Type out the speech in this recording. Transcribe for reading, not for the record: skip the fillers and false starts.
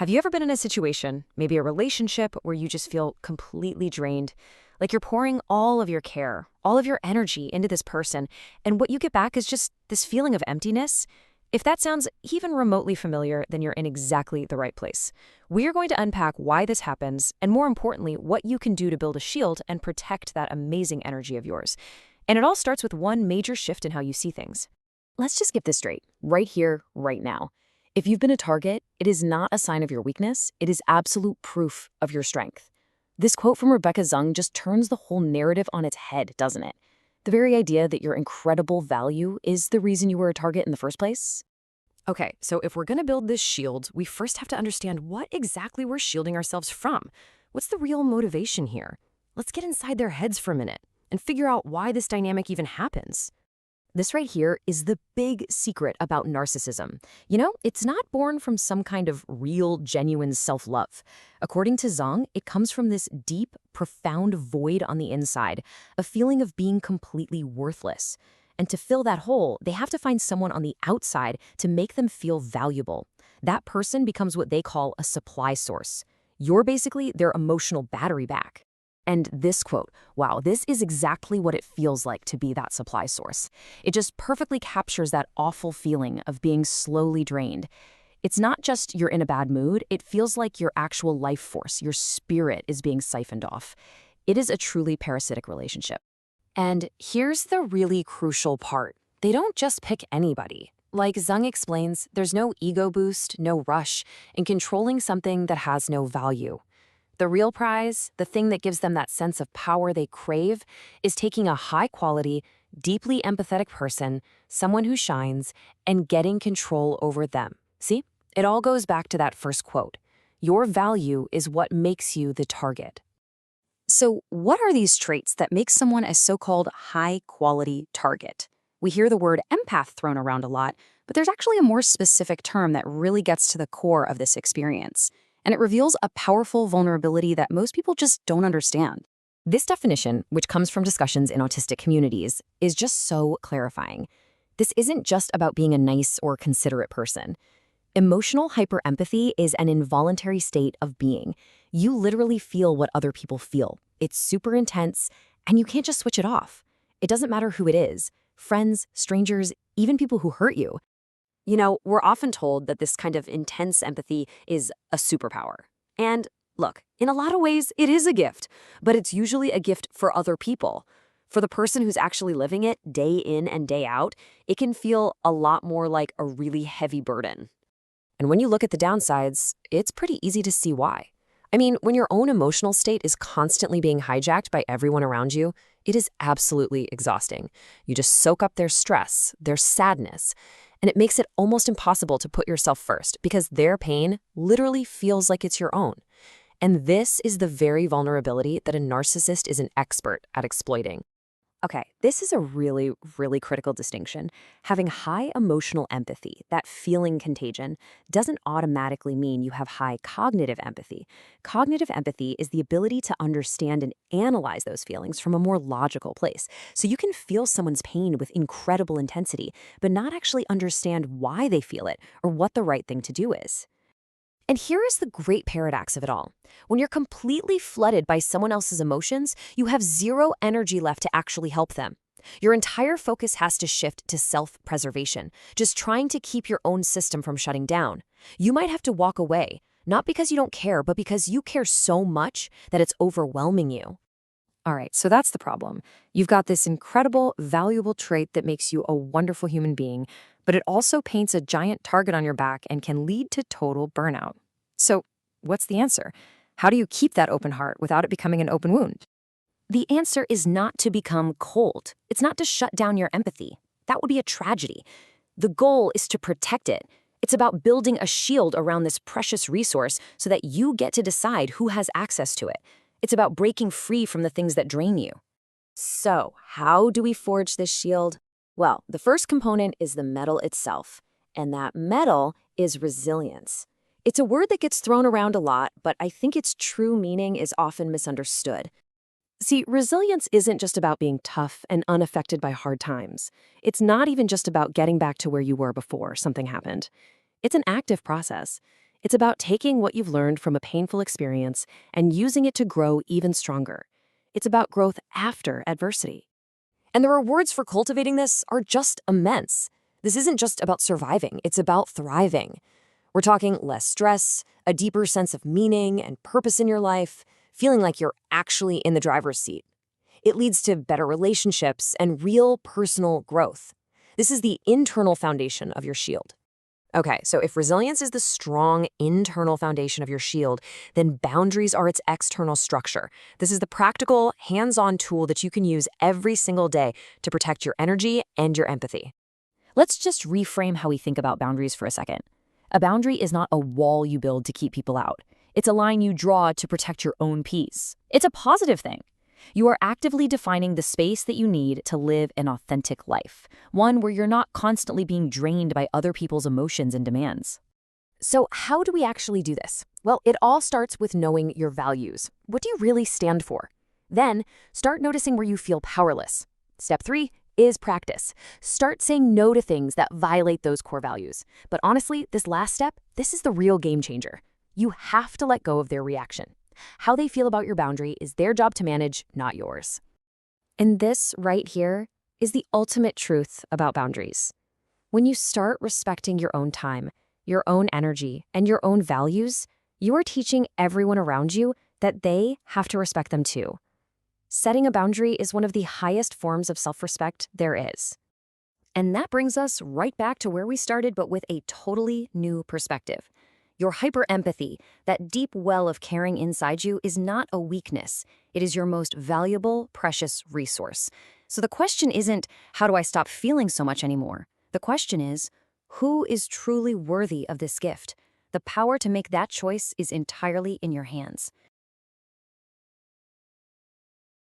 Have you ever been in a situation, maybe a relationship, where you just feel completely drained? Like you're pouring all of your care, all of your energy into this person, and what you get back is just this feeling of emptiness? If that sounds even remotely familiar, then you're in exactly the right place. We are going to unpack why this happens, and more importantly, what you can do to build a shield and protect that amazing energy of yours. And it all starts with one major shift in how you see things. Let's just get this straight, right here, right now. If you've been a target, it is not a sign of your weakness, it is absolute proof of your strength. This quote from Rebecca Zung just turns the whole narrative on its head, doesn't it? The very idea that your incredible value is the reason you were a target in the first place? Okay, so if we're going to build this shield, we first have to understand what exactly we're shielding ourselves from. What's the real motivation here? Let's get inside their heads for a minute and figure out why this dynamic even happens. This right here is the big secret about narcissism. It's not born from some kind of real, genuine self-love. According to Zong, it comes from this deep, profound void on the inside, a feeling of being completely worthless. And to fill that hole, they have to find someone on the outside to make them feel valuable. That person becomes what they call a supply source. You're basically their emotional battery back. And this quote, wow, this is exactly what it feels like to be that supply source. It just perfectly captures that awful feeling of being slowly drained. It's not just you're in a bad mood, it feels like your actual life force, your spirit is being siphoned off. It is a truly parasitic relationship. And here's the really crucial part. They don't just pick anybody. Like Zung explains, there's no ego boost, no rush in controlling something that has no value. The real prize, the thing that gives them that sense of power they crave, is taking a high-quality, deeply empathetic person, someone who shines, and getting control over them. See? It all goes back to that first quote. Your value is what makes you the target. So what are these traits that make someone a so-called high-quality target? We hear the word empath thrown around a lot, but there's actually a more specific term that really gets to the core of this experience. And it reveals a powerful vulnerability that most people just don't understand. This definition, which comes from discussions in autistic communities, is just so clarifying. This isn't just about being a nice or considerate person. Emotional hyperempathy is an involuntary state of being. You literally feel what other people feel. It's super intense, and you can't just switch it off. It doesn't matter who it is, friends, strangers, even people who hurt you. We're often told that this kind of intense empathy is a superpower. And look, in a lot of ways, it is a gift, but it's usually a gift for other people. For the person who's actually living it day in and day out, it can feel a lot more like a really heavy burden. And when you look at the downsides, it's pretty easy to see why. I mean, when your own emotional state is constantly being hijacked by everyone around you, it is absolutely exhausting. You just soak up their stress, their sadness, and it makes it almost impossible to put yourself first because their pain literally feels like it's your own. And this is the very vulnerability that a narcissist is an expert at exploiting. Okay, this is a really, really critical distinction. Having high emotional empathy, that feeling contagion, doesn't automatically mean you have high cognitive empathy. Cognitive empathy is the ability to understand and analyze those feelings from a more logical place. So you can feel someone's pain with incredible intensity, but not actually understand why they feel it or what the right thing to do is. And here is the great paradox of it all. When you're completely flooded by someone else's emotions, you have zero energy left to actually help them. Your entire focus has to shift to self-preservation, just trying to keep your own system from shutting down. You might have to walk away, not because you don't care, but because you care so much that it's overwhelming you. All right, so that's the problem. You've got this incredible, valuable trait that makes you a wonderful human being, but it also paints a giant target on your back and can lead to total burnout. So what's the answer? How do you keep that open heart without it becoming an open wound? The answer is not to become cold. It's not to shut down your empathy. That would be a tragedy. The goal is to protect it. It's about building a shield around this precious resource so that you get to decide who has access to it. It's about breaking free from the things that drain you. So, how do we forge this shield? Well, the first component is the metal itself, and that metal is resilience. It's a word that gets thrown around a lot, but I think its true meaning is often misunderstood. See, resilience isn't just about being tough and unaffected by hard times. It's not even just about getting back to where you were before something happened. It's an active process. It's about taking what you've learned from a painful experience and using it to grow even stronger. It's about growth after adversity. And the rewards for cultivating this are just immense. This isn't just about surviving, it's about thriving. We're talking less stress, a deeper sense of meaning and purpose in your life, feeling like you're actually in the driver's seat. It leads to better relationships and real personal growth. This is the internal foundation of your shield. Okay, so if resilience is the strong internal foundation of your shield, then boundaries are its external structure. This is the practical, hands-on tool that you can use every single day to protect your energy and your empathy. Let's just reframe how we think about boundaries for a second. A boundary is not a wall you build to keep people out. It's a line you draw to protect your own peace. It's a positive thing. You are actively defining the space that you need to live an authentic life, one where you're not constantly being drained by other people's emotions and demands. So how do we actually do this? Well, it all starts with knowing your values. What do you really stand for? Then, start noticing where you feel powerless. Step 3 is practice. Start saying no to things that violate those core values. But honestly, this last step, this is the real game changer. You have to let go of their reaction. How they feel about your boundary is their job to manage, not yours. And this right here is the ultimate truth about boundaries. When you start respecting your own time, your own energy, and your own values, you are teaching everyone around you that they have to respect them too. Setting a boundary is one of the highest forms of self-respect there is. And that brings us right back to where we started, but with a totally new perspective. Your hyper-empathy, that deep well of caring inside you, is not a weakness. It is your most valuable, precious resource. So the question isn't, how do I stop feeling so much anymore? The question is, who is truly worthy of this gift? The power to make that choice is entirely in your hands.